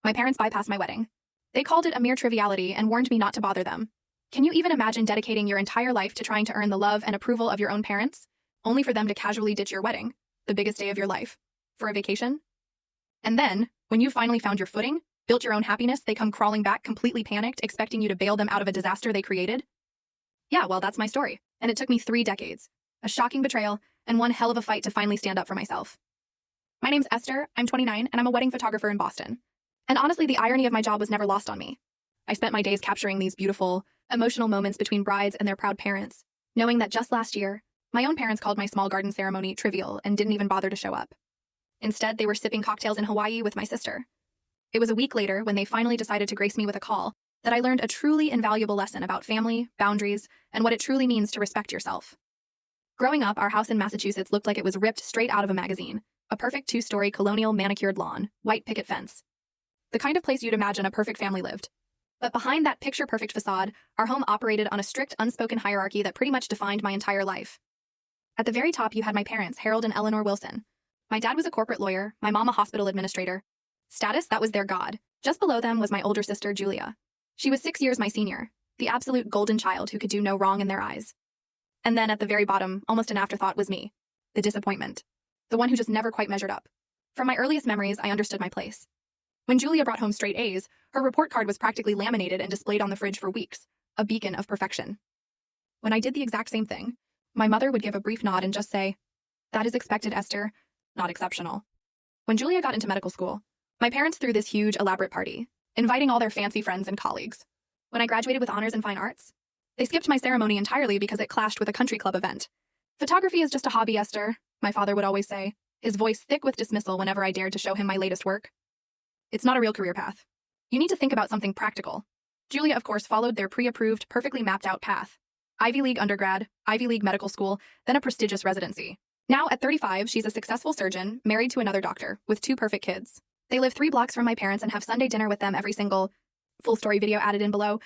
My parents bypassed my wedding. They called it a mere triviality and warned me not to bother them. Can you even imagine dedicating your entire life to trying to earn the love and approval of your own parents, only for them to casually ditch your wedding, the biggest day of your life, for a vacation? And then, when you finally found your footing, built your own happiness, they come crawling back completely panicked, expecting you to bail them out of a disaster they created? Yeah, well, that's my story. And it took me 3 decades. A shocking betrayal, and one hell of a fight to finally stand up for myself. My name's Esther, I'm 29, and I'm a wedding photographer in Boston. And honestly, the irony of my job was never lost on me. I spent my days capturing these beautiful, emotional moments between brides and their proud parents, knowing that just last year, my own parents called my small garden ceremony trivial and didn't even bother to show up. Instead, they were sipping cocktails in Hawaii with my sister. It was a week later, when they finally decided to grace me with a call, that I learned a truly invaluable lesson about family, boundaries, and what it truly means to respect yourself. Growing up, our house in Massachusetts looked like it was ripped straight out of a magazine, a perfect 2-story colonial manicured lawn, white picket fence. The kind of place you'd imagine a perfect family lived. But behind that picture-perfect facade, our home operated on a strict, unspoken hierarchy that pretty much defined my entire life. At the very top, you had my parents, Harold and Eleanor Wilson. My dad was a corporate lawyer, my mom a hospital administrator. Status, that was their god. Just below them was my older sister, Julia. She was 6 years my senior, the absolute golden child who could do no wrong in their eyes. And then at the very bottom, almost an afterthought, was me. The disappointment. The one who just never quite measured up. From my earliest memories, I understood my place. When Julia brought home straight A's, her report card was practically laminated and displayed on the fridge for weeks, a beacon of perfection. When I did the exact same thing, my mother would give a brief nod and just say, "That is expected, Esther, not exceptional." When Julia got into medical school, my parents threw this huge, elaborate party, inviting all their fancy friends and colleagues. When I graduated with honors in fine arts, they skipped my ceremony entirely because it clashed with a country club event. "Photography is just a hobby, Esther," my father would always say, his voice thick with dismissal whenever I dared to show him my latest work. "It's not a real career path. You need to think about something practical." Julia, of course, followed their pre-approved, perfectly mapped-out path. Ivy League undergrad, Ivy League medical school, then a prestigious residency. Now, at 35, she's a successful surgeon, married to another doctor, with 2 perfect kids. They live 3 blocks from my parents and have Sunday dinner with them every single... Full story video added in below.